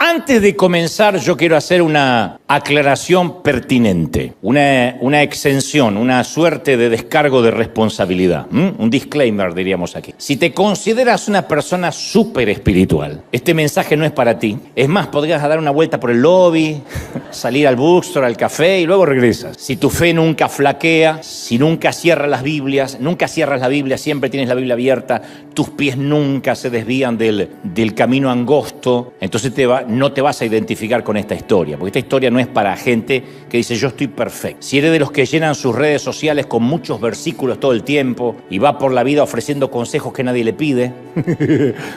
Antes de comenzar, yo quiero hacer una aclaración pertinente, una exención, una suerte de descargo de responsabilidad, un disclaimer diríamos aquí. Si te consideras una persona súper espiritual, este mensaje no es para ti. Es más, podrías dar una vuelta por el lobby, salir al bookstore, al café y luego regresas. Si tu fe nunca flaquea, si nunca cierras la Biblia, siempre tienes la Biblia abierta, tus pies nunca se desvían del camino angosto, entonces no te vas a identificar con esta historia, porque esta historia no es para gente que dice yo estoy perfecto. Si eres de los que llenan sus redes sociales con muchos versículos todo el tiempo y va por la vida ofreciendo consejos que nadie le pide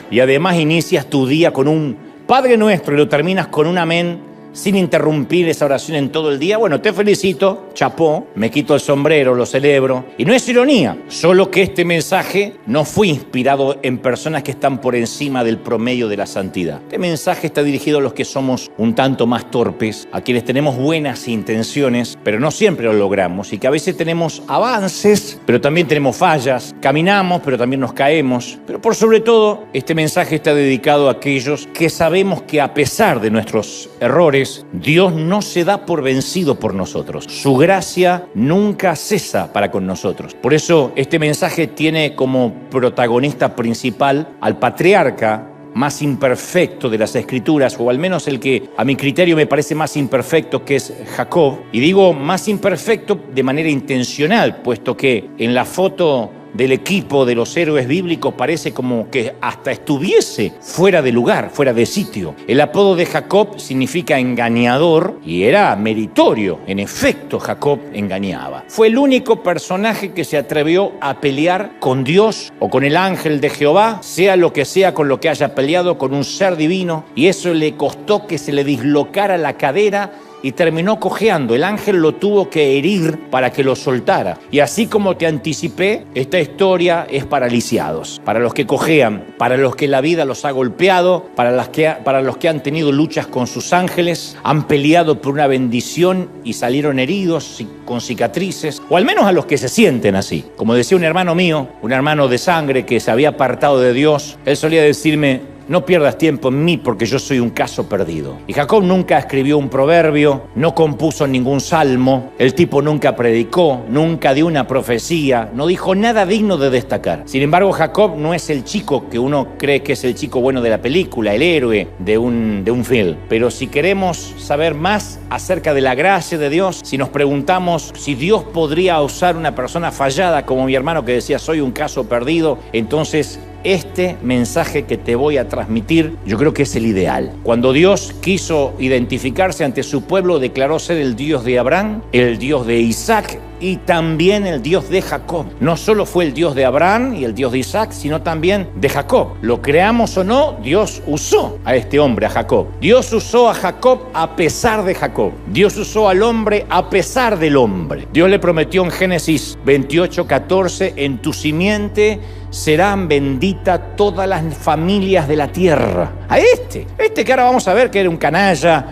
y además inicias tu día con un Padre Nuestro y lo terminas con un amén sin interrumpir esa oración en todo el día, bueno, te felicito, chapó, me quito el sombrero, lo celebro. Y no es ironía, solo que este mensaje no fue inspirado en personas que están por encima del promedio de la santidad. Este mensaje está dirigido a los que somos un tanto más torpes, a quienes tenemos buenas intenciones, pero no siempre lo logramos, y que a veces tenemos avances, pero también tenemos fallas, caminamos, pero también nos caemos. Pero por sobre todo, este mensaje está dedicado a aquellos que sabemos que a pesar de nuestros errores, Dios no se da por vencido por nosotros. Su gracia nunca cesa para con nosotros. Por eso este mensaje tiene como protagonista principal al patriarca más imperfecto de las Escrituras, o al menos el que a mi criterio me parece más imperfecto, que es Jacob. Y digo más imperfecto de manera intencional, puesto que en la foto del equipo de los héroes bíblicos parece como que hasta estuviese fuera de lugar, fuera de sitio. El apodo de Jacob significa engañador y era meritorio. En efecto, Jacob engañaba. Fue el único personaje que se atrevió a pelear con Dios o con el ángel de Jehová, sea lo que sea con lo que haya peleado, con un ser divino, y eso le costó que se le dislocara la cadera y terminó cojeando. El ángel lo tuvo que herir para que lo soltara. Y así como te anticipé, esta historia es para lisiados, para los que cojean, para los que la vida los ha golpeado, para los que han tenido luchas con sus ángeles, han peleado por una bendición y salieron heridos con cicatrices, o al menos a los que se sienten así. Como decía un hermano mío, un hermano de sangre que se había apartado de Dios, él solía decirme: no pierdas tiempo en mí porque yo soy un caso perdido. Y Jacob nunca escribió un proverbio, no compuso ningún salmo, el tipo nunca predicó, nunca dio una profecía, no dijo nada digno de destacar. Sin embargo, Jacob no es el chico que uno cree que es el chico bueno de la película, el héroe de un film. Pero si queremos saber más acerca de la gracia de Dios, si nos preguntamos si Dios podría usar una persona fallada como mi hermano que decía soy un caso perdido, entonces este mensaje que te voy a transmitir, yo creo que es el ideal. Cuando Dios quiso identificarse ante su pueblo, declaró ser el Dios de Abraham, el Dios de Isaac y también el Dios de Jacob. No solo fue el Dios de Abraham y el Dios de Isaac, sino también de Jacob. Lo creamos o no, Dios usó a este hombre, a Jacob. Dios usó a Jacob a pesar de Jacob. Dios usó al hombre a pesar del hombre. Dios le prometió en Génesis 28:14, en tu simiente serán benditas todas las familias de la tierra. A este que ahora vamos a ver que era un canalla,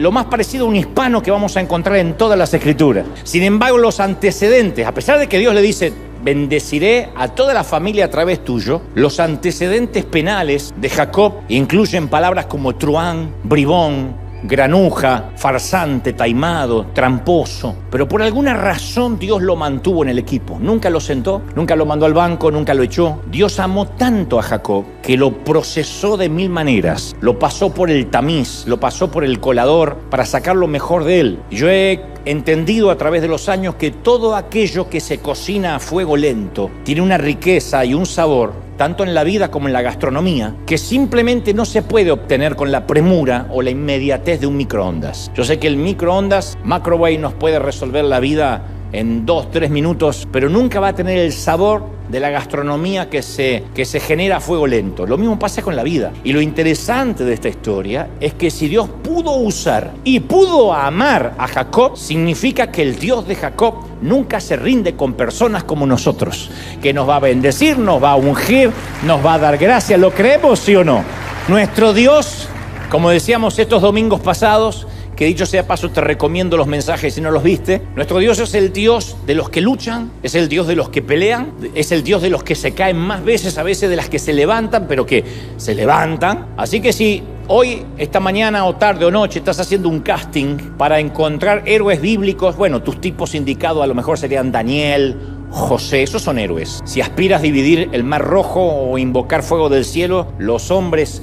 lo más parecido a un hispano que vamos a encontrar en todas las Escrituras. Sin embargo, los antecedentes, a pesar de que Dios le dice bendeciré a toda la familia a través tuyo, los antecedentes penales de Jacob incluyen palabras como truán, bribón, granuja, farsante, taimado, tramposo. Pero por alguna razón Dios lo mantuvo en el equipo. Nunca lo sentó, nunca lo mandó al banco, nunca lo echó. Dios amó tanto a Jacob que lo procesó de mil maneras. Lo pasó por el tamiz, lo pasó por el colador para sacar lo mejor de él. Yo he entendido a través de los años que todo aquello que se cocina a fuego lento tiene una riqueza y un sabor, tanto en la vida como en la gastronomía, que simplemente no se puede obtener con la premura o la inmediatez de un microondas. Yo sé que el microondas, microwave, nos puede resolver la vida en 2-3 minutos, pero nunca va a tener el sabor de la gastronomía que se genera a fuego lento. Lo mismo pasa con la vida. Y lo interesante de esta historia es que si Dios pudo usar y pudo amar a Jacob, significa que el Dios de Jacob nunca se rinde con personas como nosotros, que nos va a bendecir, nos va a ungir, nos va a dar gracia. ¿Lo creemos, sí o no? Nuestro Dios, como decíamos estos domingos pasados, que dicho sea paso te recomiendo los mensajes si no los viste. Nuestro Dios es el Dios de los que luchan, es el Dios de los que pelean, es el Dios de los que se caen más veces, a veces de las que se levantan, pero que se levantan. Así que si hoy, esta mañana o tarde o noche, estás haciendo un casting para encontrar héroes bíblicos, bueno, tus tipos indicados a lo mejor serían Daniel, José, esos son héroes. Si aspiras a dividir el mar rojo o invocar fuego del cielo, los nombres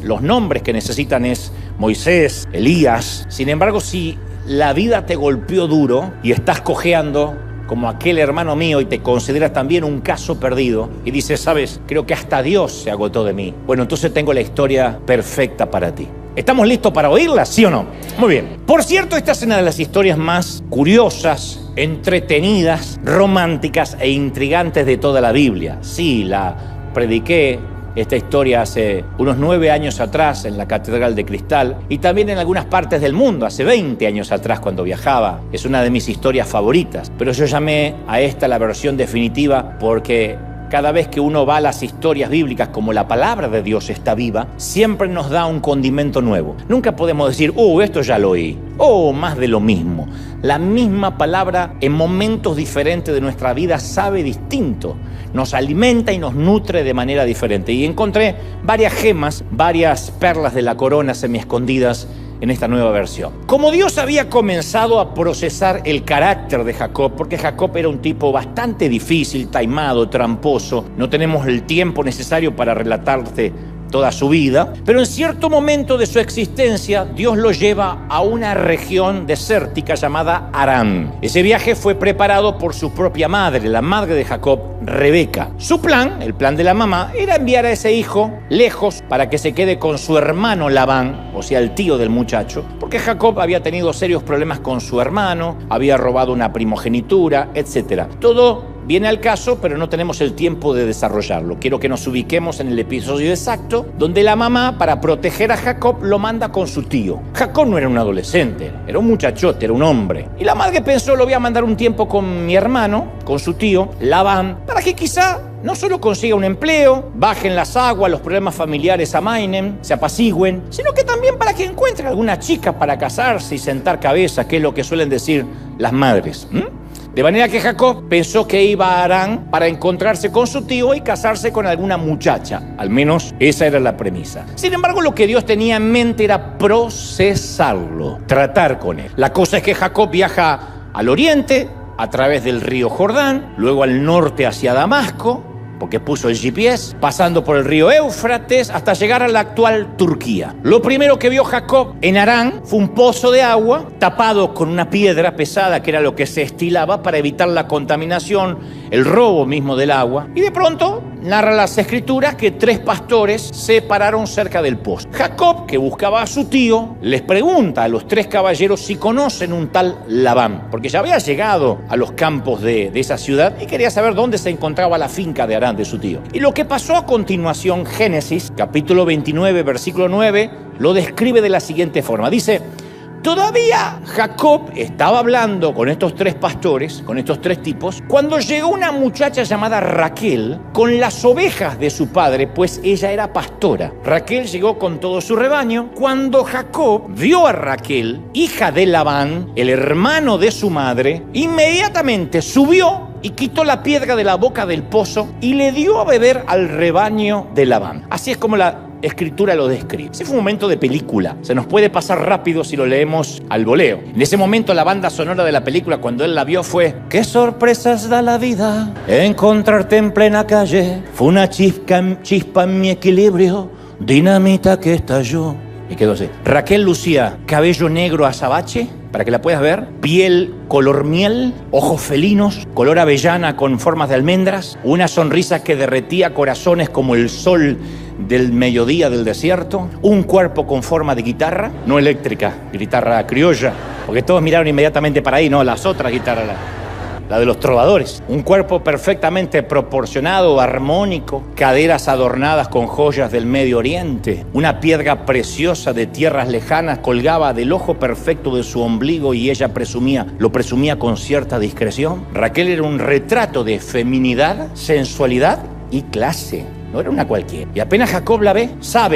que necesitan es Moisés, Elías. Sin embargo, si la vida te golpeó duro y estás cojeando como aquel hermano mío y te consideras también un caso perdido y dices, sabes, creo que hasta Dios se agotó de mí. Bueno, entonces tengo la historia perfecta para ti. ¿Estamos listos para oírla, sí o no? Muy bien. Por cierto, esta es una de las historias más curiosas, entretenidas, románticas e intrigantes de toda la Biblia. Sí, la prediqué esta historia hace unos 9 años atrás en la Catedral de Cristal y también en algunas partes del mundo, hace 20 años atrás cuando viajaba. Es una de mis historias favoritas, pero yo llamé a esta la versión definitiva porque cada vez que uno va a las historias bíblicas, como la palabra de Dios está viva, siempre nos da un condimento nuevo. Nunca podemos decir, esto ya lo oí, más de lo mismo. La misma palabra en momentos diferentes de nuestra vida sabe distinto. Nos alimenta y nos nutre de manera diferente. Y encontré varias gemas, varias perlas de la corona semiescondidas en esta nueva versión. Como Dios había comenzado a procesar el carácter de Jacob, porque Jacob era un tipo bastante difícil, taimado, tramposo, no tenemos el tiempo necesario para relatarte toda su vida, pero en cierto momento de su existencia, Dios lo lleva a una región desértica llamada Harán. Ese viaje fue preparado por su propia madre, la madre de Jacob, Rebeca. Su plan, el plan de la mamá, era enviar a ese hijo lejos para que se quede con su hermano Labán, o sea, el tío del muchacho, porque Jacob había tenido serios problemas con su hermano, había robado una primogenitura, etc. Todo viene al caso, pero no tenemos el tiempo de desarrollarlo. Quiero que nos ubiquemos en el episodio exacto, donde la mamá, para proteger a Jacob, lo manda con su tío. Jacob no era un adolescente, era un muchachote, era un hombre. Y la madre pensó, lo voy a mandar un tiempo con mi hermano, con su tío, Labán, para que quizá no solo consiga un empleo, bajen las aguas, los problemas familiares amainen, se apacigüen, sino que también para que encuentre alguna chica para casarse y sentar cabeza, que es lo que suelen decir las madres. De manera que Jacob pensó que iba a Harán para encontrarse con su tío y casarse con alguna muchacha. Al menos esa era la premisa. Sin embargo, lo que Dios tenía en mente era procesarlo, tratar con él. La cosa es que Jacob viaja al oriente, a través del río Jordán, luego al norte hacia Damasco, porque puso el GPS, pasando por el río Éufrates hasta llegar a la actual Turquía. Lo primero que vio Jacob en Harán fue un pozo de agua tapado con una piedra pesada, que era lo que se estilaba para evitar la contaminación, el robo mismo del agua. Y de pronto narra las escrituras que 3 pastores se pararon cerca del pozo. Jacob, que buscaba a su tío, les pregunta a los 3 caballeros si conocen un tal Labán, porque ya había llegado a los campos de esa ciudad y quería saber dónde se encontraba la finca de Harán de su tío. Y lo que pasó a continuación, Génesis, capítulo 29, versículo 9, lo describe de la siguiente forma. Dice, todavía Jacob estaba hablando con estos 3 pastores, con estos 3 tipos, cuando llegó una muchacha llamada Raquel con las ovejas de su padre, pues ella era pastora. Raquel llegó con todo su rebaño. Cuando Jacob vio a Raquel, hija de Labán, el hermano de su madre, inmediatamente subió y quitó la piedra de la boca del pozo y le dio a beber al rebaño de Labán. Así es como la escritura lo describe. Ese fue un momento de película. Se nos puede pasar rápido si lo leemos al voleo. En ese momento la banda sonora de la película, cuando él la vio, fue ¡qué sorpresas da la vida! Encontrarte en plena calle fue una chispa en mi equilibrio, dinamita que estalló. Y quedó así. Raquel lucía cabello negro azabache, para que la puedas ver, piel color miel, ojos felinos, color avellana con formas de almendras, una sonrisa que derretía corazones como el sol del mediodía del desierto, un cuerpo con forma de guitarra, no eléctrica, guitarra criolla, porque todos miraron inmediatamente para ahí, no, las otras guitarras, la de los trovadores. Un cuerpo perfectamente proporcionado, armónico, caderas adornadas con joyas del Medio Oriente. Una piedra preciosa de tierras lejanas colgaba del ojo perfecto de su ombligo y ella lo presumía con cierta discreción. Raquel era un retrato de feminidad, sensualidad y clase. No era una cualquiera. Y apenas Jacob la ve,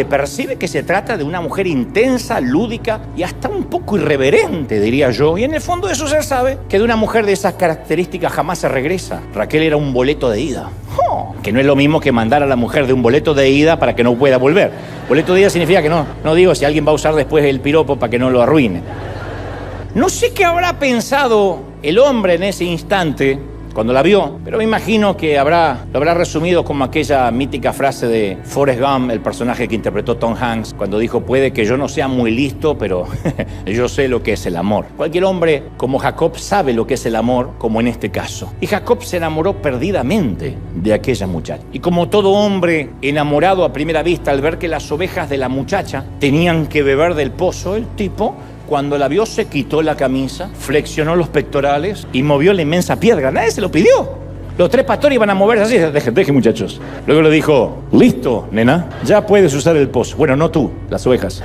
percibe que se trata de una mujer intensa, lúdica y hasta un poco irreverente, diría yo. Y en el fondo de su ser sabe que de una mujer de esas características jamás se regresa. Raquel era un boleto de ida. que no es lo mismo que mandar a la mujer de un boleto de ida para que no pueda volver. Boleto de ida significa que no digo si alguien va a usar después el piropo para que no lo arruine. No sé qué habrá pensado el hombre en ese instante cuando la vio, pero me imagino que lo habrá resumido como aquella mítica frase de Forrest Gump, el personaje que interpretó Tom Hanks, cuando dijo: puede que yo no sea muy listo, pero yo sé lo que es el amor. Cualquier hombre como Jacob sabe lo que es el amor, como en este caso. Y Jacob se enamoró perdidamente de aquella muchacha. Y como todo hombre enamorado a primera vista, al ver que las ovejas de la muchacha tenían que beber del pozo, el tipo, cuando la vio, se quitó la camisa, flexionó los pectorales y movió la inmensa piedra. Nadie se lo pidió. Los 3 pastores iban a moverse así. Deje, muchachos. Luego le dijo: listo, nena, ya puedes usar el pozo. Bueno, no tú, las ovejas.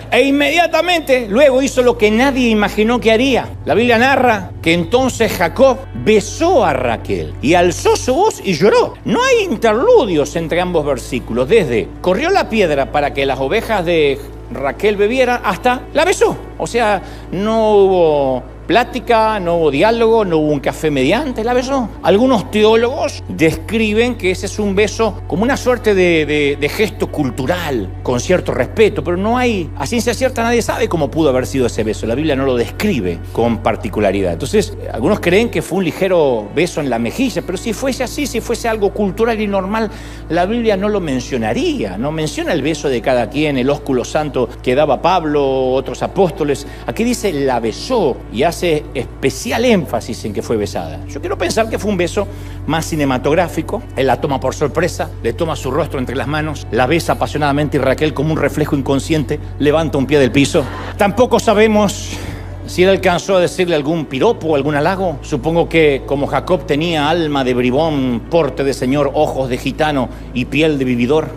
E inmediatamente luego hizo lo que nadie imaginó que haría. La Biblia narra que entonces Jacob besó a Raquel y alzó su voz y lloró. No hay interludios entre ambos versículos. Desde corrió la piedra para que las ovejas de Raquel bebiera hasta la besó. O sea, no hubo plática, no hubo diálogo, no hubo un café mediante, la besó. Algunos teólogos describen que ese es un beso como una suerte de gesto cultural, con cierto respeto, pero no hay, a ciencia cierta nadie sabe cómo pudo haber sido ese beso. La Biblia no lo describe con particularidad. Entonces, algunos creen que fue un ligero beso en la mejilla, pero si fuese así, si fuese algo cultural y normal, la Biblia no lo mencionaría. No menciona el beso de cada quien, el ósculo santo que daba Pablo, otros apóstoles. Aquí dice: la besó, y hace especial énfasis en que fue besada. Yo quiero pensar que fue un beso más cinematográfico. Él la toma por sorpresa, le toma su rostro entre las manos, la besa apasionadamente y Raquel, como un reflejo inconsciente, levanta un pie del piso. Tampoco sabemos si él alcanzó a decirle algún piropo o algún halago. Supongo que como Jacob tenía alma de bribón, porte de señor, ojos de gitano y piel de vividor,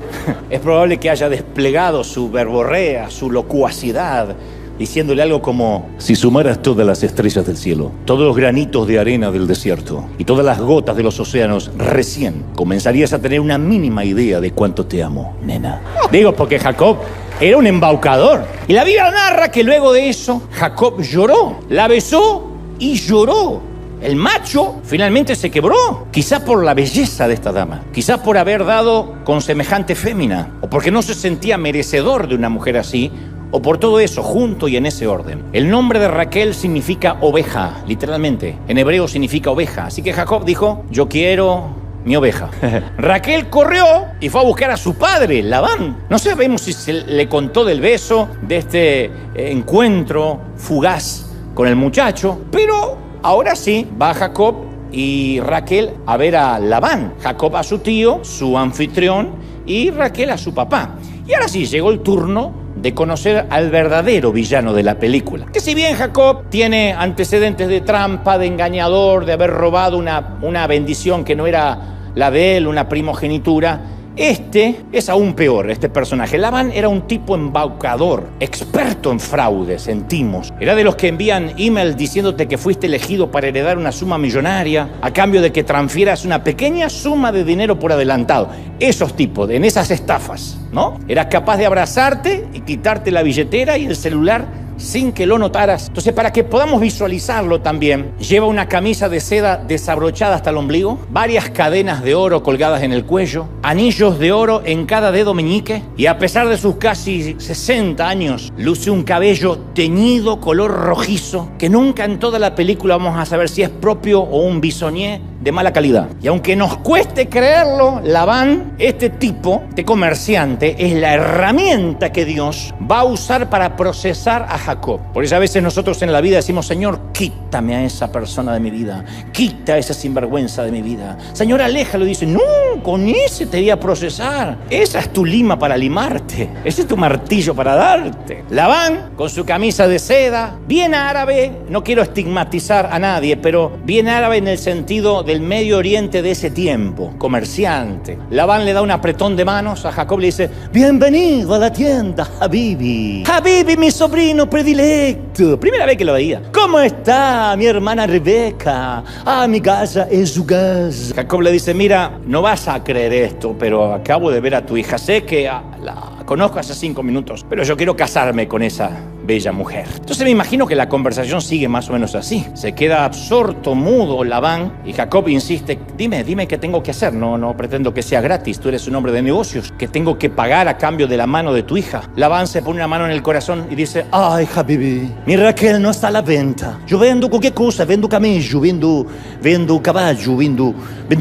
es probable que haya desplegado su verborrea, su locuacidad, diciéndole algo como: si sumaras todas las estrellas del cielo, todos los granitos de arena del desierto y todas las gotas de los océanos, recién comenzarías a tener una mínima idea de cuánto te amo, nena. Digo, porque Jacob era un embaucador. Y la Biblia narra que luego de eso, Jacob lloró, la besó y lloró. El macho finalmente se quebró, quizás por la belleza de esta dama, quizás por haber dado con semejante fémina, o porque no se sentía merecedor de una mujer así, o por todo eso, junto y en ese orden. El nombre de Raquel significa oveja, literalmente. En hebreo significa oveja. Así que Jacob dijo: yo quiero mi oveja. Raquel corrió y fue a buscar a su padre, Labán. No sabemos si se le contó del beso, de este encuentro fugaz con el muchacho, pero ahora sí va Jacob y Raquel a ver a Labán. Jacob a su tío, su anfitrión, y Raquel a su papá. Y ahora sí, llegó el turno de conocer al verdadero villano de la película. Que si bien Jacob tiene antecedentes de trampa, de engañador, de haber robado una bendición que no era la de él, una primogenitura, este es aún peor, este personaje. Labán era un tipo embaucador, experto en fraudes, en timos. Era de los que envían emails diciéndote que fuiste elegido para heredar una suma millonaria a cambio de que transfieras una pequeña suma de dinero por adelantado. Esos tipos, en esas estafas, ¿no? Eras capaz de abrazarte y quitarte la billetera y el celular sin que lo notaras. Entonces, para que podamos visualizarlo también, lleva una camisa de seda desabrochada hasta el ombligo, varias cadenas de oro colgadas en el cuello, anillos de oro en cada dedo meñique, y a pesar de sus casi 60 años, luce un cabello teñido color rojizo, que nunca en toda la película vamos a saber si es propio o un bisonier de mala calidad. Y aunque nos cueste creerlo, Labán, este tipo de comerciante, es la herramienta que Dios va a usar para procesar a Jacob. Por eso a veces nosotros en la vida decimos: Señor, quítame a esa persona de mi vida, quita a esa sinvergüenza de mi vida. Señor, aléjalo. Y dice: no, con ese te voy a procesar. Esa es tu lima para limarte, ese es tu martillo para darte. Labán, con su camisa de seda, bien árabe, no quiero estigmatizar a nadie, pero bien árabe en el sentido del Medio Oriente de ese tiempo, comerciante. Labán le da un apretón de manos a Jacob, le dice: bienvenido a la tienda, Habibi. Habibi, mi sobrino predilecto. Primera vez que lo veía. ¿Cómo está mi hermana Rebeca? Ah, mi casa es su casa. Jacob le dice: mira, no vas a creer esto, pero acabo de ver a tu hija. Sé que la conozco hace 5 minutos, pero yo quiero casarme con esa bella mujer. Entonces me imagino que la conversación sigue más o menos así. Se queda absorto, mudo Labán, y Jacob insiste: dime qué tengo que hacer. No pretendo que sea gratis, tú eres un hombre de negocios. ¿Qué tengo que pagar a cambio de la mano de tu hija? Labán se pone una mano en el corazón y dice: ay, Habibi, mi Raquel no está a la venta. Yo vendo cualquier cosa, vendo camello, vendo caballo, vendo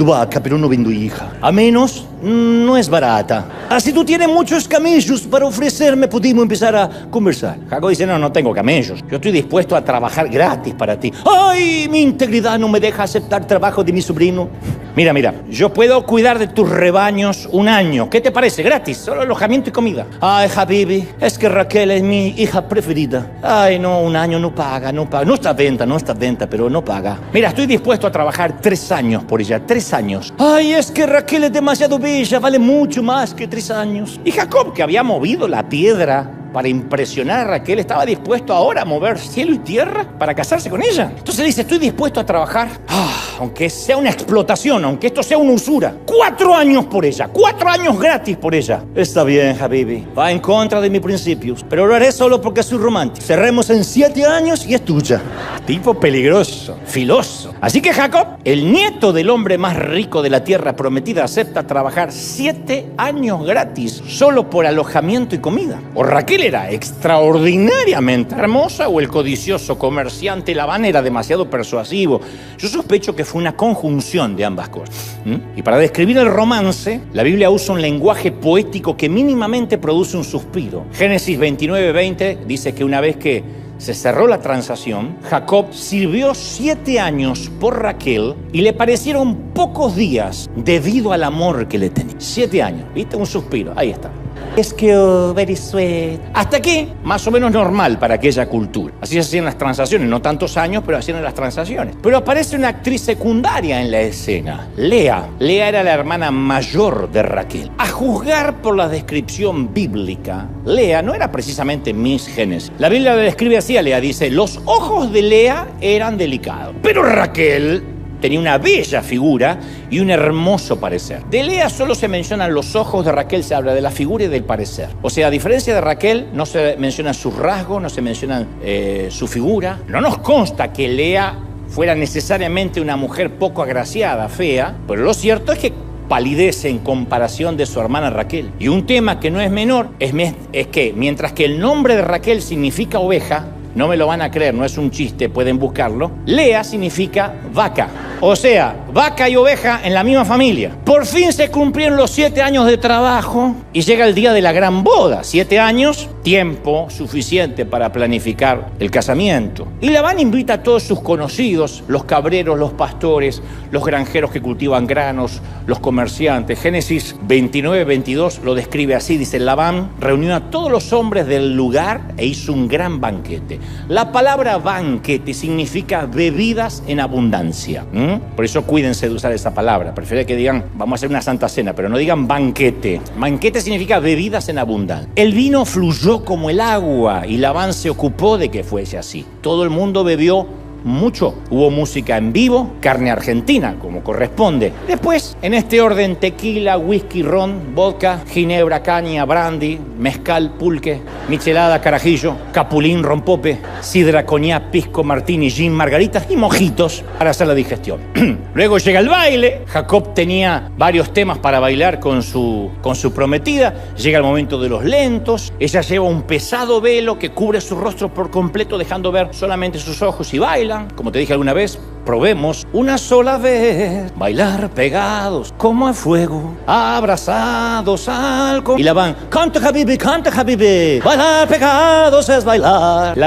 vaca, pero no vendo hija. A menos, no es barata. Si tú tienes muchos camellos para ofrecerme, pudimos empezar a conversar. Jacob dice: no tengo camellos. Yo estoy dispuesto a trabajar gratis para ti. ¡Ay, mi integridad no me deja aceptar trabajo de mi sobrino! Mira, yo puedo cuidar de tus rebaños un año. ¿Qué te parece? Gratis, solo alojamiento y comida. Ay, Habibi, es que Raquel es mi hija preferida. Ay, no, un año no paga. No está a venta, pero no paga. Mira, estoy dispuesto a trabajar 3 años por ella, 3 años. Ay, es que Raquel es demasiado bella, vale mucho más que 3 años. Y Jacob, que había movido la piedra para impresionar a Raquel, estaba dispuesto ahora a mover cielo y tierra para casarse con ella. Entonces le dice: estoy dispuesto a trabajar, aunque sea una explotación, aunque esto sea una usura, 4 años por ella, 4 años gratis por ella. Está bien, Habibi, va en contra de mis principios, pero lo haré solo porque soy romántico. Cerremos en 7 años y es tuya. Tipo peligroso, filoso. Así que Jacob, el nieto del hombre más rico de la tierra prometida, acepta trabajar 7 años gratis solo por alojamiento y comida. O Raquel era extraordinariamente hermosa, o el codicioso comerciante Labán era demasiado persuasivo. Yo sospecho que fue una conjunción de ambas cosas. Y para describir el romance, la Biblia usa un lenguaje poético que mínimamente produce un suspiro. Génesis 29:20 dice que una vez que se cerró la transacción, Jacob sirvió 7 años por Raquel y le parecieron pocos días debido al amor que le tenía. 7 años, ¿viste? Un suspiro, ahí está. Es que very sweet. Hasta aquí, más o menos normal para aquella cultura. Así se hacían las transacciones, no tantos años, pero hacían las transacciones. Pero aparece una actriz secundaria en la escena, Lea. Lea era la hermana mayor de Raquel. A juzgar por la descripción bíblica, Lea no era precisamente Miss Génesis. La Biblia la describe así a Lea, dice: los ojos de Lea eran delicados, pero Raquel tenía una bella figura y un hermoso parecer. De Lea solo se mencionan los ojos, de Raquel se habla de la figura y del parecer. O sea, a diferencia de Raquel, no se mencionan sus rasgos, no se mencionan su figura. No nos consta que Lea fuera necesariamente una mujer poco agraciada, fea, pero lo cierto es que palidece en comparación de su hermana Raquel. Y un tema que no es menor es que mientras que el nombre de Raquel significa oveja, no me lo van a creer, no es un chiste, pueden buscarlo, Lea significa vaca. O sea, vaca y oveja en la misma familia. Por fin se cumplieron los 7 años de trabajo y llega el día de la gran boda. 7 años, tiempo suficiente para planificar el casamiento. Y Labán invita a todos sus conocidos, los cabreros, los pastores, los granjeros que cultivan granos, los comerciantes. Génesis 29:22 lo describe así, dice: Labán reunió a todos los hombres del lugar e hizo un gran banquete. La palabra banquete significa bebidas en abundancia. Por eso cuídense de usar esa palabra. Prefiero que digan: vamos a hacer una santa cena, pero no digan banquete. Banquete significa bebidas en abundancia. El vino fluyó como el agua y Labán se ocupó de que fuese así. Todo el mundo bebió mucho. Hubo música en vivo, carne argentina, como corresponde. Después, en este orden: tequila, whisky, ron, vodka, ginebra, caña, brandy, mezcal, pulque, michelada, carajillo, capulín, rompope, sidra, coñac, pisco, martini, gin, margaritas y mojitos para hacer la digestión. Luego llega el baile. Jacob tenía varios temas para bailar con su prometida. Llega el momento de los lentos. Ella lleva un pesado velo que cubre su rostro por completo, dejando ver solamente sus ojos, y baila. Como te dije alguna vez, probemos una sola vez bailar pegados como a fuego, abrazados al... Y Labán: canta Habibi, bailar pegados es bailar.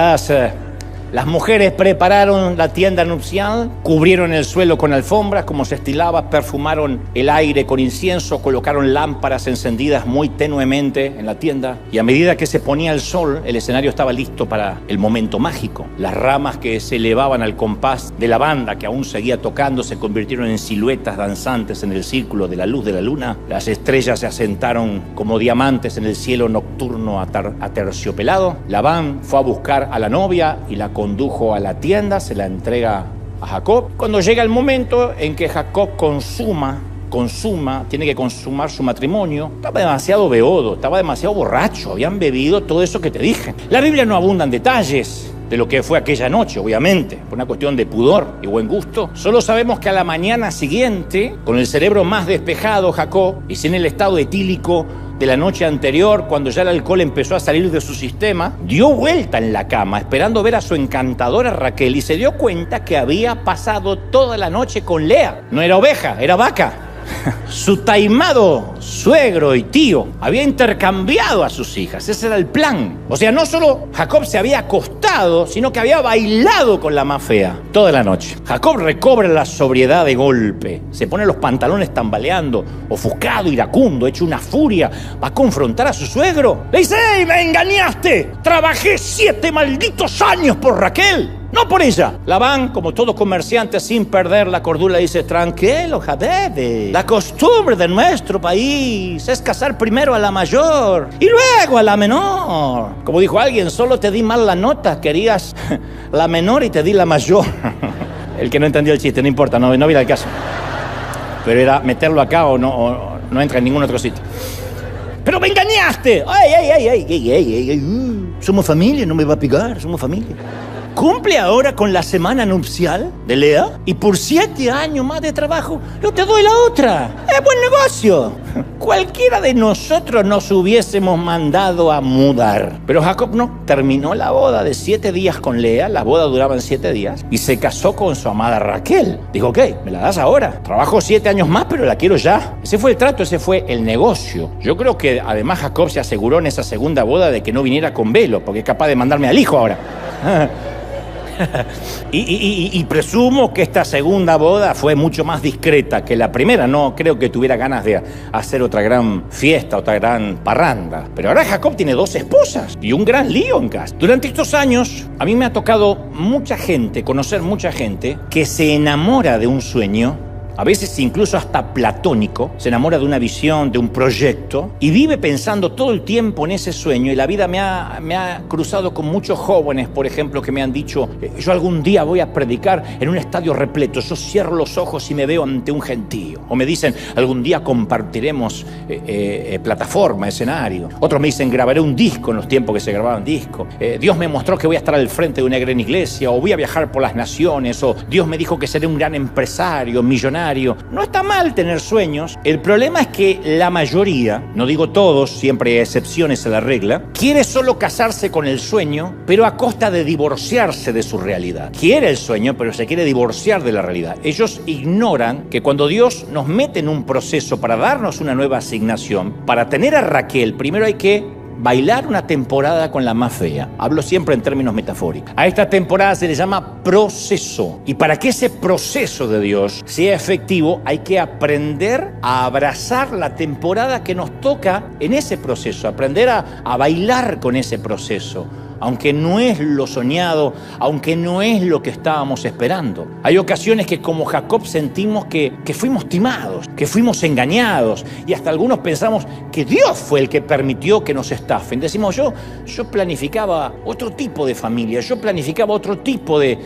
Las mujeres prepararon la tienda nupcial, cubrieron el suelo con alfombras como se estilaba, perfumaron el aire con incienso, colocaron lámparas encendidas muy tenuemente en la tienda, y a medida que se ponía el sol, el escenario estaba listo para el momento mágico. Las ramas que se elevaban al compás de la banda que aún seguía tocando se convirtieron en siluetas danzantes en el círculo de la luz de la luna. Las estrellas se asentaron como diamantes en el cielo nocturno aterciopelado. Labán fue a buscar a la novia y la condujo a la tienda, se la entrega a Jacob. Cuando llega el momento en que Jacob consuma tiene que consumar su matrimonio. Estaba demasiado beodo, estaba demasiado borracho, habían bebido todo eso que te dije. La Biblia no abunda en detalles de lo que fue aquella noche, obviamente, por una cuestión de pudor y buen gusto. Solo sabemos que a la mañana siguiente, con el cerebro más despejado, Jacob, y sin el estado etílico de la noche anterior, cuando ya el alcohol empezó a salir de su sistema, dio vuelta en la cama esperando ver a su encantadora Raquel y se dio cuenta que había pasado toda la noche con Lea. No era oveja, era vaca. Su taimado suegro y tío había intercambiado a sus hijas. Ese era el plan. O sea, no solo Jacob se había acostado, sino que había bailado con la más fea toda la noche. Jacob recobra la sobriedad de golpe. Se pone los pantalones tambaleando, ofuscado, iracundo, hecho una furia. Va a confrontar a su suegro. Le dice: ¡Ey, me engañaste! Trabajé 7 malditos años por Raquel. No por ella. Labán, como todo comerciante, sin perder la cordura, dice: tranquilo, Jadebe. La costumbre de nuestro país es casar primero a la mayor y luego a la menor. Como dijo alguien, solo te di mal la nota, querías la menor y te di la mayor. El que no entendió el chiste, no importa, no viene al caso. Pero era meterlo acá o no entra en ningún otro sitio. ¡Pero me engañaste! ¡Ay! Somos familia, no me va a pegar, somos familia. Cumple ahora con la semana nupcial de Lea y por 7 años más de trabajo yo te doy la otra. ¡Es buen negocio! Cualquiera de nosotros nos hubiésemos mandado a mudar. Pero Jacob no. Terminó la boda de 7 días con Lea. La boda duraba 7 días. Y se casó con su amada Raquel. Dijo: ok, me la das ahora. Trabajo 7 años más, pero la quiero ya. Ese fue el trato, ese fue el negocio. Yo creo que además Jacob se aseguró en esa segunda boda de que no viniera con velo, porque es capaz de mandarme al hijo ahora. Y presumo que esta segunda boda fue mucho más discreta que la primera. No creo que tuviera ganas de hacer otra gran fiesta, otra gran parranda. Pero ahora Jacob tiene 2 esposas y un gran lío en casa. Durante estos años a mí me ha tocado conocer mucha gente que se enamora de un sueño, a veces incluso hasta platónico, se enamora de una visión, de un proyecto, y vive pensando todo el tiempo en ese sueño. Y la vida me ha cruzado con muchos jóvenes, por ejemplo, que me han dicho: yo algún día voy a predicar en un estadio repleto, yo cierro los ojos y me veo ante un gentío. O me dicen: algún día compartiremos plataforma, escenario. Otros me dicen: grabaré un disco en los tiempos que se grababan discos. Dios me mostró que voy a estar al frente de una gran iglesia, o voy a viajar por las naciones, o Dios me dijo que seré un gran empresario, millonario. No está mal tener sueños. El problema es que la mayoría, no digo todos, siempre hay excepciones a la regla, quiere solo casarse con el sueño, pero a costa de divorciarse de su realidad. Quiere el sueño, pero se quiere divorciar de la realidad. Ellos ignoran que cuando Dios nos mete en un proceso para darnos una nueva asignación, para tener a Raquel, primero hay que bailar una temporada con la más fea. Hablo siempre en términos metafóricos. A esta temporada se le llama proceso. Y para que ese proceso de Dios sea efectivo, hay que aprender a abrazar la temporada que nos toca en ese proceso. Aprender a bailar con ese proceso. Aunque no es lo soñado, aunque no es lo que estábamos esperando. Hay ocasiones que como Jacob sentimos que fuimos timados, que fuimos engañados, y hasta algunos pensamos que Dios fue el que permitió que nos estafen. Decimos: yo planificaba otro tipo de familia, yo planificaba otro tipo de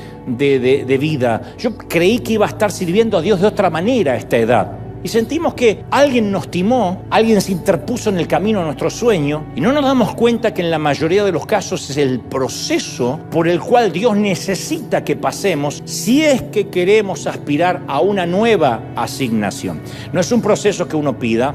vida, yo creí que iba a estar sirviendo a Dios de otra manera a esta edad. Y sentimos que alguien nos timó, alguien se interpuso en el camino a nuestro sueño, y no nos damos cuenta que en la mayoría de los casos es el proceso por el cual Dios necesita que pasemos si es que queremos aspirar a una nueva asignación. No es un proceso que uno pida,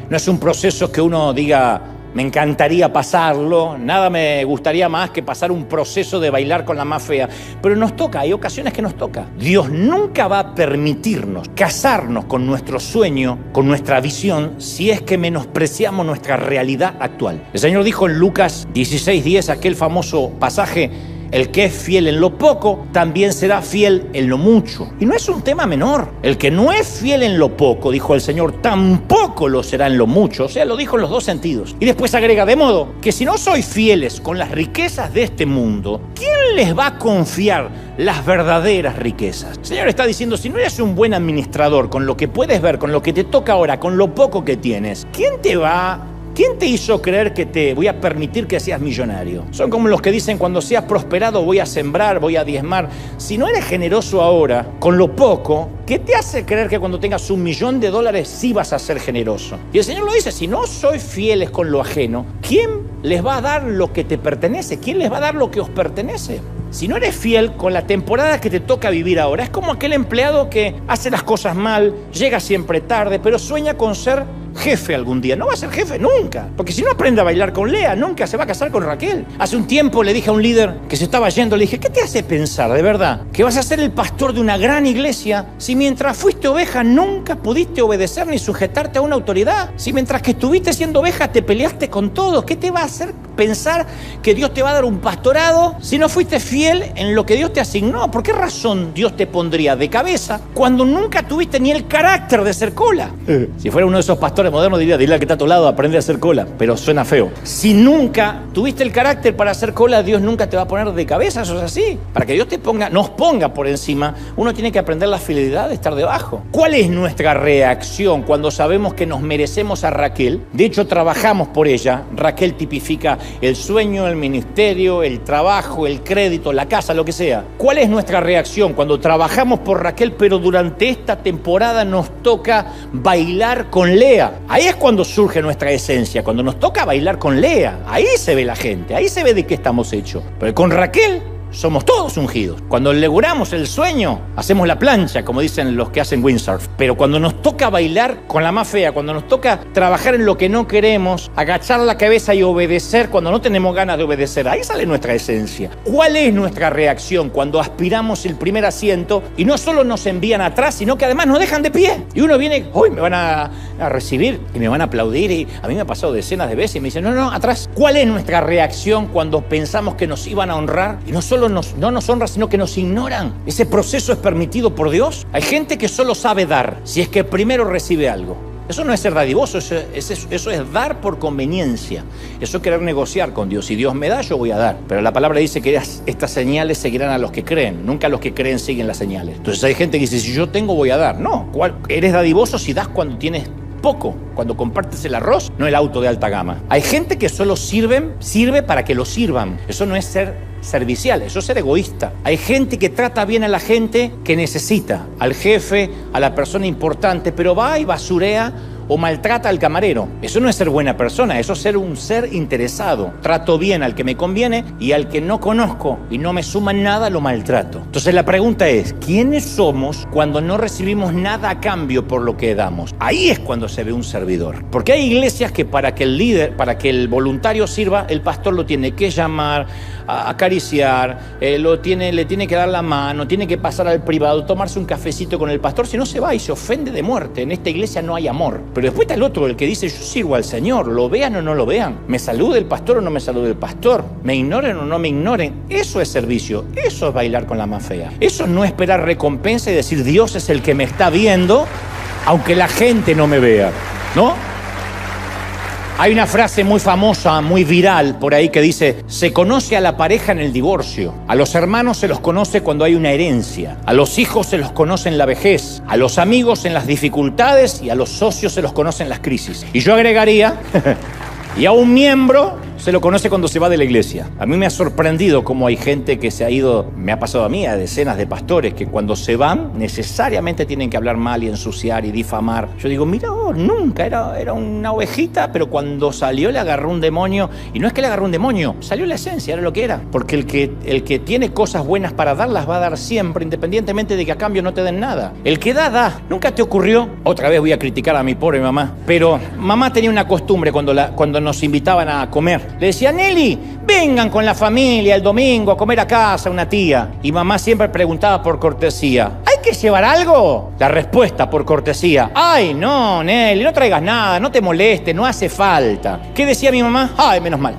no es un proceso que uno diga: me encantaría pasarlo, nada me gustaría más que pasar un proceso de bailar con la más fea. Pero nos toca, hay ocasiones que nos toca. Dios nunca va a permitirnos casarnos con nuestro sueño, con nuestra visión, si es que menospreciamos nuestra realidad actual. El Señor dijo en Lucas 16:10, aquel famoso pasaje: el que es fiel en lo poco, también será fiel en lo mucho. Y no es un tema menor. El que no es fiel en lo poco, dijo el Señor, tampoco lo será en lo mucho. O sea, lo dijo en los 2 sentidos. Y después agrega: de modo que si no sois fieles con las riquezas de este mundo, ¿quién les va a confiar las verdaderas riquezas? El Señor está diciendo: si no eres un buen administrador con lo que puedes ver, con lo que te toca ahora, con lo poco que tienes, ¿quién te va ¿Quién te hizo creer que te voy a permitir que seas millonario? Son como los que dicen, cuando seas prosperado voy a sembrar, voy a diezmar. Si no eres generoso ahora, con lo poco, ¿qué te hace creer que cuando tengas $1.000.000 sí vas a ser generoso? Y el Señor lo dice, si no sois fieles con lo ajeno, ¿quién les va a dar lo que te pertenece? ¿Quién les va a dar lo que os pertenece? Si no eres fiel con la temporada que te toca vivir ahora, es como aquel empleado que hace las cosas mal, llega siempre tarde, pero sueña con ser jefe algún día. No va a ser jefe nunca, porque si no aprende a bailar con Lea, nunca se va a casar con Raquel. Hace un tiempo le dije a un líder que se estaba yendo, le dije, ¿qué te hace pensar de verdad que vas a ser el pastor de una gran iglesia si mientras fuiste oveja nunca pudiste obedecer ni sujetarte a una autoridad? Si mientras que estuviste siendo oveja te peleaste con todos, ¿qué te va a hacer pensar que Dios te va a dar un pastorado si no fuiste fiel en lo que Dios te asignó? ¿Por qué razón Dios te pondría de cabeza cuando nunca tuviste ni el carácter de ser cola? Si fuera uno de esos pastores modernos diría, dile al que está a tu lado, aprende a hacer cola, pero suena feo. Si nunca tuviste el carácter para hacer cola, Dios nunca te va a poner de cabeza, eso es así. Para que Dios nos ponga por encima, uno tiene que aprender la fidelidad de estar debajo. ¿Cuál es nuestra reacción cuando sabemos que nos merecemos a Raquel? De hecho, trabajamos por ella. Raquel tipifica el sueño, el ministerio, el trabajo, el crédito, la casa, lo que sea. ¿Cuál es nuestra reacción cuando trabajamos por Raquel, pero durante esta temporada nos toca bailar con Lea? Ahí es cuando surge nuestra esencia, cuando nos toca bailar con Lea. Ahí se ve la gente, ahí se ve de qué estamos hechos. Pero con Raquel somos todos ungidos. Cuando logramos el sueño, hacemos la plancha, como dicen los que hacen windsurf. Pero cuando nos toca bailar con la más fea, cuando nos toca trabajar en lo que no queremos, agachar la cabeza y obedecer cuando no tenemos ganas de obedecer, ahí sale nuestra esencia. ¿Cuál es nuestra reacción cuando aspiramos el primer asiento y no solo nos envían atrás, sino que además nos dejan de pie? Y uno viene, hoy me van a recibir y me van a aplaudir, y a mí me ha pasado decenas de veces y me dicen, no, atrás. ¿Cuál es nuestra reacción cuando pensamos que nos iban a honrar y no solo no nos honran, sino que nos ignoran? ¿Ese proceso es permitido por Dios? Hay gente que solo sabe dar si es que primero recibe algo. Eso no es ser dadivoso, eso es dar por conveniencia. Eso es querer negociar con Dios. Si Dios me da, yo voy a dar. Pero la palabra dice que estas señales seguirán a los que creen. Nunca los que creen siguen las señales. Entonces hay gente que dice, si yo tengo, voy a dar. No, eres dadivoso si das cuando tienes poco, cuando compartes el arroz, no el auto de alta gama. Hay gente que solo sirve para que lo sirvan. Eso no es ser servicial, eso es ser egoísta. Hay gente que trata bien a la gente que necesita, al jefe, a la persona importante, pero va y basurea o maltrata al camarero. Eso no es ser buena persona, eso es ser un ser interesado. Trato bien al que me conviene y al que no conozco y no me suma nada, lo maltrato. Entonces la pregunta es, ¿quiénes somos cuando no recibimos nada a cambio por lo que damos? Ahí es cuando se ve un servidor. Porque hay iglesias que para que el voluntario sirva, el pastor lo tiene que llamar, acariciar, le tiene que dar la mano, tiene que pasar al privado, tomarse un cafecito con el pastor, si no se va y se ofende de muerte. En esta iglesia no hay amor. Pero después está el otro, el que dice, yo sirvo al Señor, lo vean o no lo vean, me salude el pastor o no me salude el pastor, me ignoren o no me ignoren. Eso es servicio, eso es bailar con la más fea. Eso no es esperar recompensa y decir, Dios es el que me está viendo, aunque la gente no me vea, ¿no? Hay una frase muy famosa, muy viral por ahí que dice, se conoce a la pareja en el divorcio, a los hermanos se los conoce cuando hay una herencia, a los hijos se los conoce en la vejez, a los amigos en las dificultades y a los socios se los conoce en las crisis. Y yo agregaría, y a un miembro se lo conoce cuando se va de la iglesia. A mí me ha sorprendido cómo hay gente que se ha ido, me ha pasado a mí, a decenas de pastores, que cuando se van necesariamente tienen que hablar mal y ensuciar y difamar. Yo digo, mira, nunca, era una ovejita, pero cuando salió le agarró un demonio. Y no es que le agarró un demonio, salió la esencia, era lo que era. Porque el que tiene cosas buenas para dar, las va a dar siempre, independientemente de que a cambio no te den nada. El que da. ¿Nunca te ocurrió? Otra vez voy a criticar a mi pobre mamá, pero mamá tenía una costumbre cuando nos invitaban a comer. Le decía, Nelly, vengan con la familia el domingo a comer a casa una tía. Y mamá siempre preguntaba por cortesía, ¿hay que llevar algo? La respuesta por cortesía, ay, no, Nelly, no traigas nada, no te molestes, no hace falta. ¿Qué decía mi mamá? Ay, menos mal.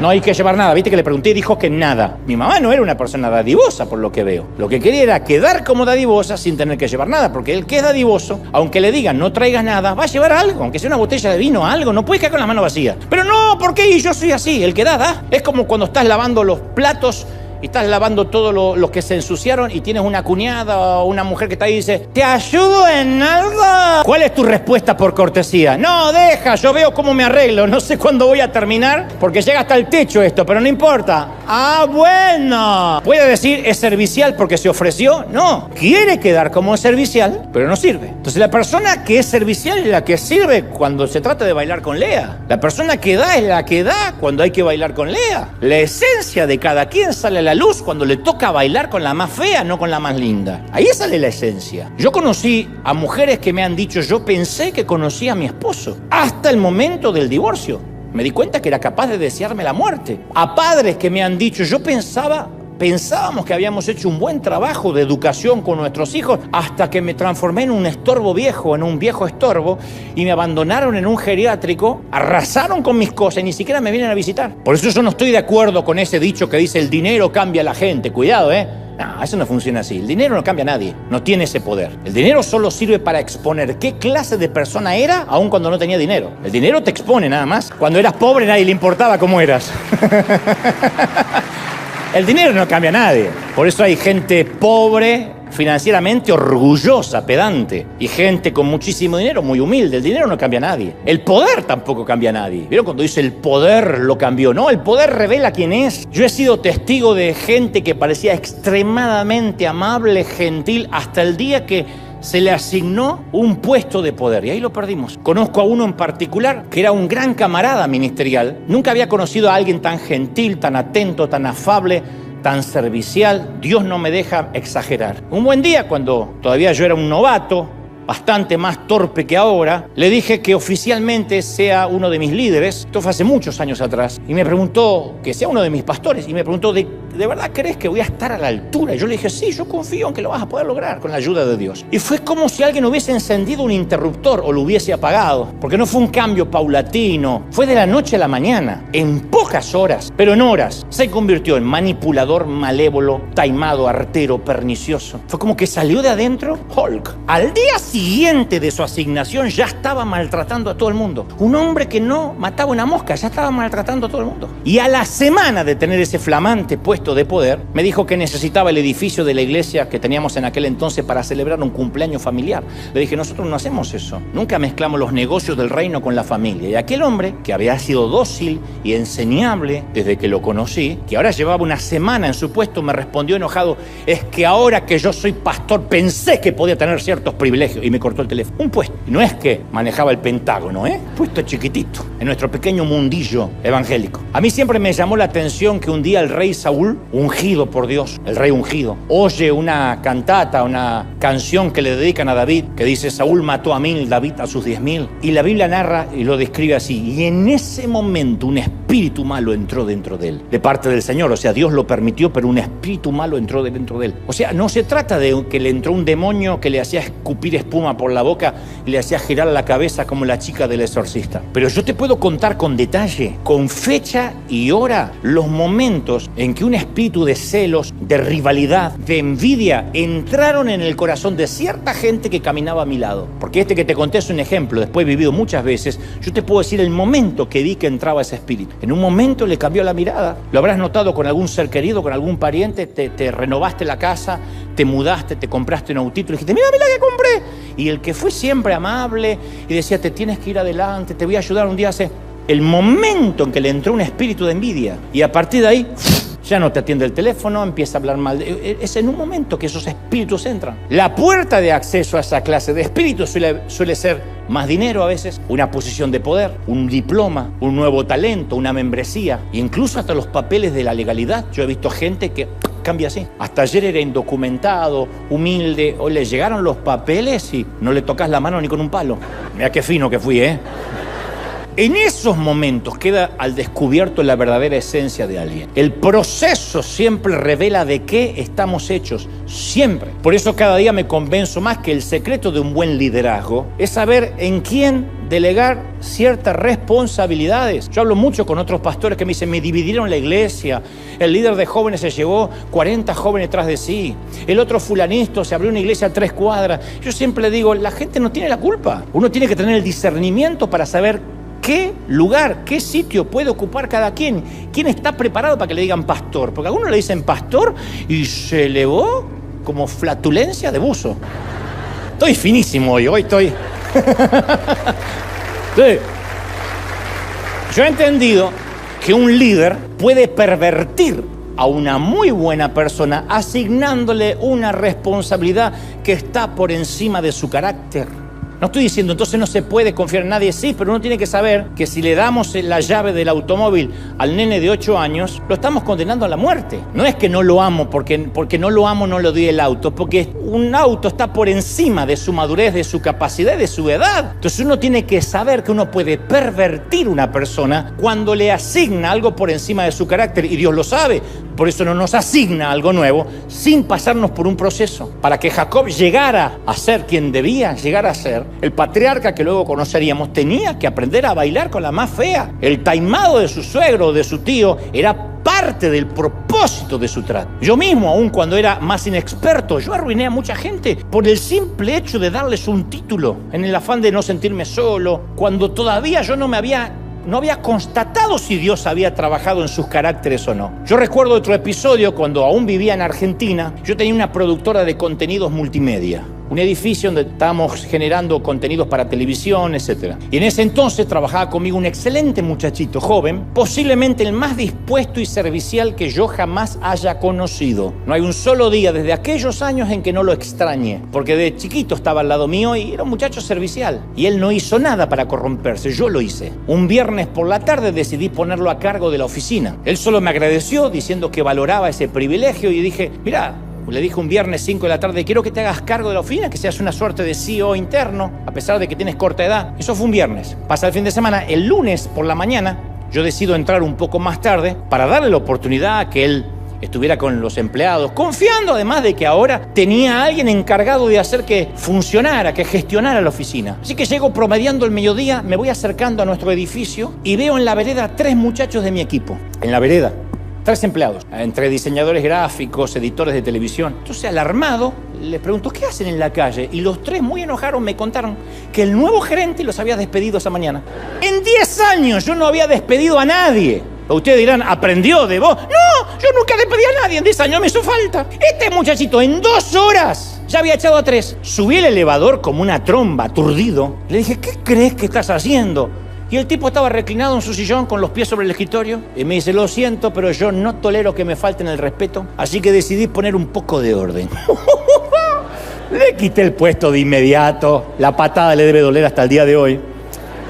No hay que llevar nada. Viste que le pregunté y dijo que nada. Mi mamá no era una persona dadivosa, por lo que veo. Lo que quería era quedar como dadivosa sin tener que llevar nada. Porque el que es dadivoso, aunque le digan no traigas nada, va a llevar algo. Aunque sea una botella de vino, algo. No puedes quedar con las manos vacías. Pero no, ¿por qué? Yo soy así. El que da. Es como cuando estás lavando los platos y estás lavando todo lo que se ensuciaron y tienes una cuñada o una mujer que está ahí y dice, ¿te ayudo en algo? ¿Cuál es tu respuesta por cortesía? No, deja, yo veo cómo me arreglo, no sé cuándo voy a terminar porque llega hasta el techo esto, pero no importa. Ah, bueno. ¿Puede decir es servicial porque se ofreció? No, quiere quedar como servicial, pero no sirve. Entonces la persona que es servicial es la que sirve cuando se trata de bailar con Lea. La persona que da es la que da cuando hay que bailar con Lea. La esencia de cada quien sale a la luz cuando le toca bailar con la más fea, no con la más linda. Ahí sale la esencia. Yo conocí a mujeres que me han dicho, yo pensé que conocía a mi esposo hasta el momento del divorcio. Me di cuenta que era capaz de desearme la muerte. A padres que me han dicho, pensábamos que habíamos hecho un buen trabajo de educación con nuestros hijos hasta que me transformé en un estorbo viejo, en un viejo estorbo, y me abandonaron en un geriátrico, arrasaron con mis cosas y ni siquiera me vienen a visitar. Por eso yo no estoy de acuerdo con ese dicho que dice el dinero cambia a la gente. Cuidado, No, eso no funciona así. El dinero no cambia a nadie. No tiene ese poder. El dinero solo sirve para exponer qué clase de persona era, aun cuando no tenía dinero. El dinero te expone nada más. Cuando eras pobre nadie le importaba cómo eras. El dinero no cambia a nadie. Por eso hay gente pobre, financieramente orgullosa, pedante, y gente con muchísimo dinero, muy humilde. El dinero no cambia a nadie. El poder tampoco cambia a nadie. ¿Vieron cuando dice el poder lo cambió? No, el poder revela quién es. Yo he sido testigo de gente que parecía extremadamente amable, gentil, hasta el día que se le asignó un puesto de poder y ahí lo perdimos. Conozco a uno en particular que era un gran camarada ministerial. Nunca había conocido a alguien tan gentil, tan atento, tan afable, tan servicial. Dios no me deja exagerar. Un buen día, cuando todavía yo era un novato, bastante más torpe que ahora, le dije que oficialmente sea uno de mis líderes. Esto fue hace muchos años atrás. Y me preguntó que sea uno de mis pastores. Y me preguntó, ¿de verdad crees que voy a estar a la altura? Y yo le dije, sí, yo confío en que lo vas a poder lograr con la ayuda de Dios. Y fue como si alguien hubiese encendido un interruptor o lo hubiese apagado. Porque no fue un cambio paulatino. Fue de la noche a la mañana. En pocas horas, pero en horas, se convirtió en manipulador, malévolo, taimado, artero, pernicioso. Fue como que salió de adentro Hulk. Al día siguiente de su asignación ya estaba maltratando a todo el mundo. Un hombre que no mataba una mosca, ya estaba maltratando a todo el mundo. Y a la semana de tener ese flamante puesto de poder, me dijo que necesitaba el edificio de la iglesia que teníamos en aquel entonces para celebrar un cumpleaños familiar. Le dije, nosotros no hacemos eso. Nunca mezclamos los negocios del reino con la familia. Y aquel hombre, que había sido dócil y enseñable desde que lo conocí, que ahora llevaba una semana en su puesto, me respondió enojado, es que ahora que yo soy pastor pensé que podía tener ciertos privilegios. Y me cortó el teléfono. Un puesto. Y no es que manejaba el Pentágono, puesto chiquitito, en nuestro pequeño mundillo evangélico. A mí siempre me llamó la atención que un día el rey Saúl, ungido por Dios, el rey ungido, oye una cantata, una canción que le dedican a David, que dice, Saúl mató a 1000, David a sus 10.000. Y la Biblia narra y lo describe así. Y en ese momento un espíritu malo entró dentro de él, de parte del Señor. O sea, Dios lo permitió, pero un espíritu malo entró dentro de él. O sea, no se trata de que le entró un demonio que le hacía escupir espuma por la boca y le hacía girar la cabeza como la chica del exorcista. Pero yo te puedo contar con detalle, con fecha y hora, los momentos en que un espíritu de celos, de rivalidad, de envidia entraron en el corazón de cierta gente que caminaba a mi lado. Porque este que te conté es un ejemplo, después he vivido muchas veces. Yo te puedo decir el momento que vi que entraba ese espíritu. En un momento le cambió la mirada. Lo habrás notado con algún ser querido, con algún pariente, te renovaste la casa, te mudaste, te compraste un autito y dijiste, mira la que compré. Y el que fue siempre amable y decía, te tienes que ir adelante, te voy a ayudar un día, el momento en que le entró un espíritu de envidia y a partir de ahí ya no te atiende el teléfono, empieza a hablar mal. Es en un momento que esos espíritus entran. La puerta de acceso a esa clase de espíritus suele ser más dinero a veces, una posición de poder, un diploma, un nuevo talento, una membresía, incluso hasta los papeles de la legalidad. Yo he visto gente que cambia así. Hasta ayer era indocumentado, humilde, hoy le llegaron los papeles y no le tocas la mano ni con un palo. Mira qué fino que fui, En esos momentos queda al descubierto la verdadera esencia de alguien. El proceso siempre revela de qué estamos hechos, siempre. Por eso cada día me convenzo más que el secreto de un buen liderazgo es saber en quién delegar ciertas responsabilidades. Yo hablo mucho con otros pastores que me dicen, me dividieron la iglesia, el líder de jóvenes se llevó 40 jóvenes tras de sí, el otro fulanito se abrió una iglesia a 3 cuadras. Yo siempre le digo, la gente no tiene la culpa. Uno tiene que tener el discernimiento para saber qué qué lugar, qué sitio puede ocupar cada quien. ¿Quién está preparado para que le digan pastor? Porque a algunos le dicen pastor y se elevó como flatulencia de buzo. Estoy finísimo hoy estoy... Sí. Yo he entendido que un líder puede pervertir a una muy buena persona asignándole una responsabilidad que está por encima de su carácter. No estoy diciendo entonces no se puede confiar en nadie, sí, pero uno tiene que saber que si le damos la llave del automóvil al nene de 8 años, lo estamos condenando a la muerte. No es que no lo amo, porque no lo amo no le doy el auto, porque un auto está por encima de su madurez, de su capacidad, de su edad. Entonces uno tiene que saber que uno puede pervertir a una persona cuando le asigna algo por encima de su carácter, y Dios lo sabe. Por eso no nos asigna algo nuevo sin pasarnos por un proceso. Para que Jacob llegara a ser quien debía llegar a ser, el patriarca que luego conoceríamos tenía que aprender a bailar con la más fea. El taimado de su suegro o de su tío era parte del propósito de su trato. Yo mismo, aun cuando era más inexperto, yo arruiné a mucha gente por el simple hecho de darles un título, en el afán de no sentirme solo, cuando todavía yo no había constatado si Dios había trabajado en sus caracteres o no. Yo recuerdo otro episodio cuando aún vivía en Argentina. Yo tenía una productora de contenidos multimedia, un edificio donde estábamos generando contenidos para televisión, etc. Y en ese entonces trabajaba conmigo un excelente muchachito joven, posiblemente el más dispuesto y servicial que yo jamás haya conocido. No hay un solo día desde aquellos años en que no lo extrañe, porque de chiquito estaba al lado mío y era un muchacho servicial. Y él no hizo nada para corromperse, yo lo hice. Un viernes por la tarde decidí ponerlo a cargo de la oficina. Él solo me agradeció diciendo que valoraba ese privilegio y dije, mira, le dije un viernes 5 de la tarde, quiero que te hagas cargo de la oficina, que seas una suerte de CEO interno, a pesar de que tienes corta edad. Eso fue un viernes. Pasa el fin de semana. El lunes por la mañana, yo decido entrar un poco más tarde para darle la oportunidad a que él estuviera con los empleados, confiando además de que ahora tenía a alguien encargado de hacer que funcionara, que gestionara la oficina. Así que llego promediando el mediodía, me voy acercando a nuestro edificio y veo en la vereda 3 muchachos de mi equipo. En la vereda. 3 empleados, entre diseñadores gráficos, editores de televisión. Entonces, alarmado, les pregunto, ¿qué hacen en la calle? Y los 3, muy enojados, me contaron que el nuevo gerente los había despedido esa mañana. En 10 años yo no había despedido a nadie. Ustedes dirán, ¿aprendió de vos? No, yo nunca despedí a nadie, en 10 años me hizo falta. Este muchachito en 2 horas ya había echado a 3. Subí el elevador como una tromba, aturdido. Le dije, ¿qué crees que estás haciendo? Y el tipo estaba reclinado en su sillón con los pies sobre el escritorio y me dice, lo siento, pero yo no tolero que me falten el respeto, así que decidí poner un poco de orden. Le quité el puesto de inmediato, la patada le debe doler hasta el día de hoy,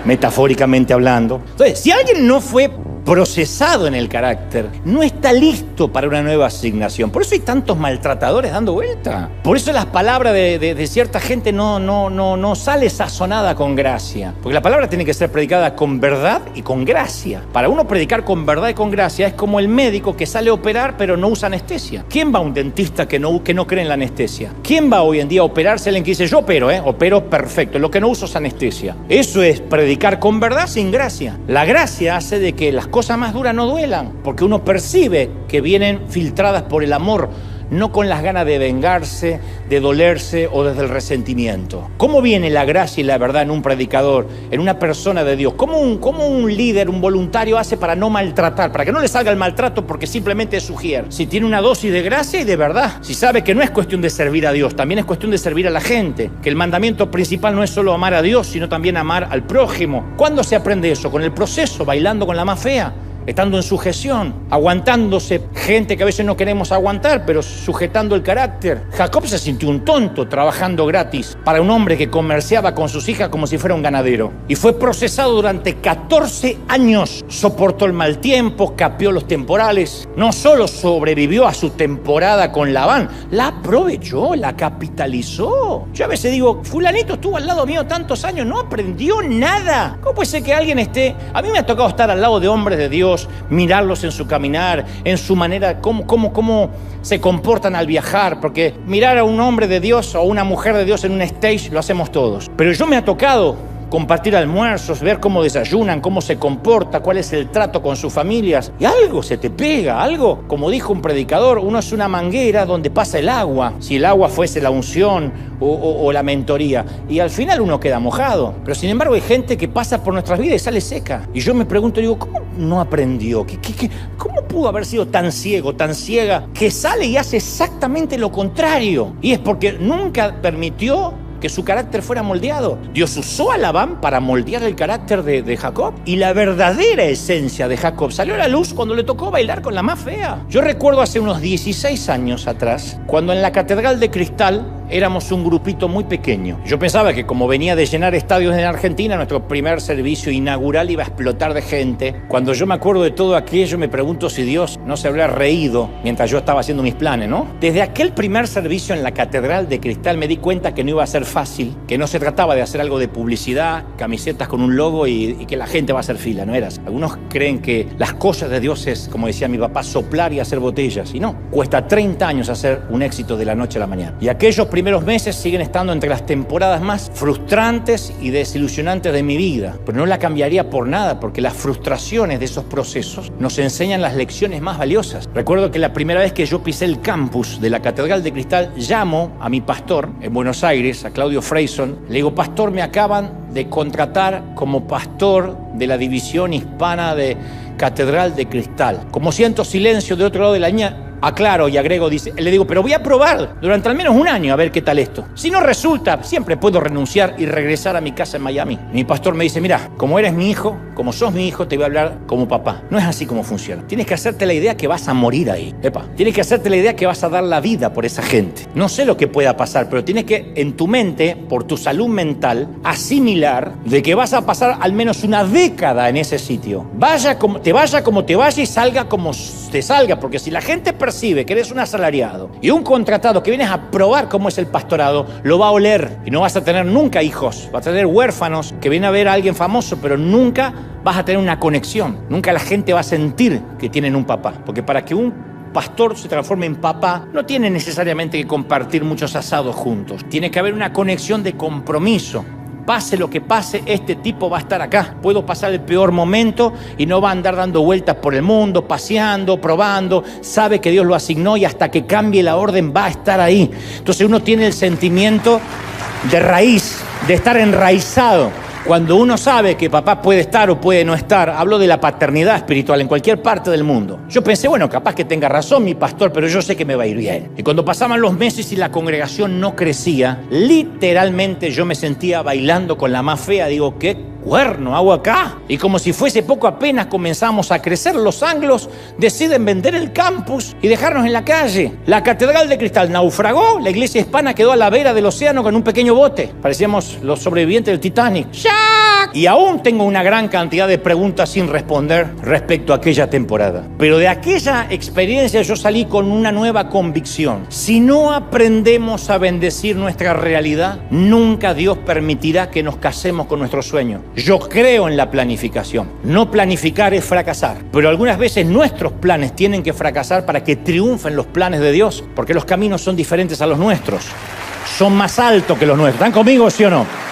metafóricamente hablando. Entonces, si alguien no fue procesado en el carácter, no está listo para una nueva asignación. Por eso hay tantos maltratadores dando vuelta. Por eso las palabras de cierta gente no sale sazonada con gracia. Porque la palabra tiene que ser predicada con verdad y con gracia. Para uno predicar con verdad y con gracia es como el médico que sale a operar pero no usa anestesia. ¿Quién va a un dentista que no cree en la anestesia? ¿Quién va hoy en día a operarse? Alguien que dice, yo opero perfecto, lo que no uso es anestesia. Eso es predicar con verdad sin gracia. La gracia hace de que las cosas más duras no duelan, porque uno percibe que vienen filtradas por el amor, no con las ganas de vengarse, de dolerse o desde el resentimiento. ¿Cómo viene la gracia y la verdad en un predicador, en una persona de Dios? ¿Cómo un líder, un voluntario hace para no maltratar, para que no le salga el maltrato porque simplemente es sugiere? Si tiene una dosis de gracia y de verdad, si sabe que no es cuestión de servir a Dios, también es cuestión de servir a la gente, que el mandamiento principal no es solo amar a Dios, sino también amar al prójimo. ¿Cuándo se aprende eso? Con el proceso, bailando con la más fea, estando en sujeción, aguantándose gente que a veces no queremos aguantar, pero sujetando el carácter. Jacob se sintió un tonto trabajando gratis para un hombre que comerciaba con sus hijas como si fuera un ganadero. Y fue procesado durante 14 años. Soportó el mal tiempo, capeó los temporales. No solo sobrevivió a su temporada con Labán, la aprovechó, la capitalizó. Yo a veces digo, fulanito estuvo al lado mío tantos años, no aprendió nada. ¿Cómo puede ser que alguien esté? A mí me ha tocado estar al lado de hombres de Dios, mirarlos en su caminar, en su manera, cómo se comportan al viajar, porque mirar a un hombre de Dios o una mujer de Dios en un stage lo hacemos todos. Pero yo me ha tocado compartir almuerzos, ver cómo desayunan, cómo se comporta, cuál es el trato con sus familias. Y algo se te pega, algo, como dijo un predicador, uno es una manguera donde pasa el agua. Si el agua fuese la unción o la mentoría. Y al final uno queda mojado. Pero sin embargo hay gente que pasa por nuestras vidas y sale seca. Y yo me pregunto, digo, ¿cómo no aprendió? ¿Cómo pudo haber sido tan ciego, tan ciega, que sale y hace exactamente lo contrario? Y es porque nunca permitió que su carácter fuera moldeado. Dios usó a Labán para moldear el carácter de Jacob, y la verdadera esencia de Jacob salió a la luz cuando le tocó bailar con la más fea. Yo recuerdo hace unos 16 años atrás, cuando en la Catedral de Cristal éramos un grupito muy pequeño. Yo pensaba que como venía de llenar estadios en Argentina, nuestro primer servicio inaugural iba a explotar de gente. Cuando yo me acuerdo de todo aquello, me pregunto si Dios no se habría reído mientras yo estaba haciendo mis planes, ¿no? Desde aquel primer servicio en la Catedral de Cristal me di cuenta que no iba a ser fácil, que no se trataba de hacer algo de publicidad, camisetas con un logo y que la gente va a hacer fila, no era así. Algunos creen que las cosas de Dios es, como decía mi papá, soplar y hacer botellas, y no. Cuesta 30 años hacer un éxito de la noche a la mañana. Y aquellos primeros meses siguen estando entre las temporadas más frustrantes y desilusionantes de mi vida, pero no la cambiaría por nada, porque las frustraciones de esos procesos nos enseñan las lecciones más valiosas. Recuerdo que la primera vez que yo pisé el campus de la Catedral de Cristal, llamo a mi pastor en Buenos Aires, a Claudio Freyson, le digo: pastor, me acaban de contratar como pastor de la división hispana de Catedral de Cristal. Como siento silencio de otro lado de la línea, aclaro y agrego, le digo, pero voy a probar durante al menos un año a ver qué tal esto. Si no resulta, siempre puedo renunciar y regresar a mi casa en Miami. Mi pastor me dice: mira, como eres mi hijo, como sos mi hijo, te voy a hablar como papá. No es así como funciona. Tienes que hacerte la idea que vas a morir ahí. Tienes que hacerte la idea que vas a dar la vida por esa gente. No sé lo que pueda pasar, pero tienes que, en tu mente, por tu salud mental, asimilar de que vas a pasar al menos una década en ese sitio. Vaya como te vaya y salga como te salga, porque si la gente percibe que eres un asalariado y un contratado que vienes a probar cómo es el pastorado, lo va a oler, y no vas a tener nunca hijos, vas a tener huérfanos que vienen a ver a alguien famoso, pero nunca vas a tener una conexión, nunca la gente va a sentir que tienen un papá, porque para que un pastor se transforme en papá, no tiene necesariamente que compartir muchos asados juntos, tiene que haber una conexión de compromiso. Pase lo que pase, este tipo va a estar acá. Puedo pasar el peor momento y no va a andar dando vueltas por el mundo, paseando, probando. Sabe que Dios lo asignó y hasta que cambie la orden va a estar ahí. Entonces uno tiene el sentimiento de raíz, de estar enraizado. Cuando uno sabe que papá puede estar o puede no estar, hablo de la paternidad espiritual en cualquier parte del mundo. Yo pensé, bueno, capaz que tenga razón mi pastor, pero yo sé que me va a ir bien. Y cuando pasaban los meses y la congregación no crecía, literalmente yo me sentía bailando con la más fea. Digo, ¿qué cuerno hago acá? Y como si fuese poco, apenas comenzamos a crecer, los anglos deciden vender el campus y dejarnos en la calle. La Catedral de Cristal naufragó, la iglesia hispana quedó a la vera del océano con un pequeño bote. Parecíamos los sobrevivientes del Titanic. Y aún tengo una gran cantidad de preguntas sin responder respecto a aquella temporada. Pero de aquella experiencia yo salí con una nueva convicción. Si no aprendemos a bendecir nuestra realidad, nunca Dios permitirá que nos casemos con nuestros sueños. Yo creo en la planificación. No planificar es fracasar. Pero algunas veces nuestros planes tienen que fracasar para que triunfen los planes de Dios, porque los caminos son diferentes a los nuestros. Son más altos que los nuestros. ¿Están conmigo, sí o no?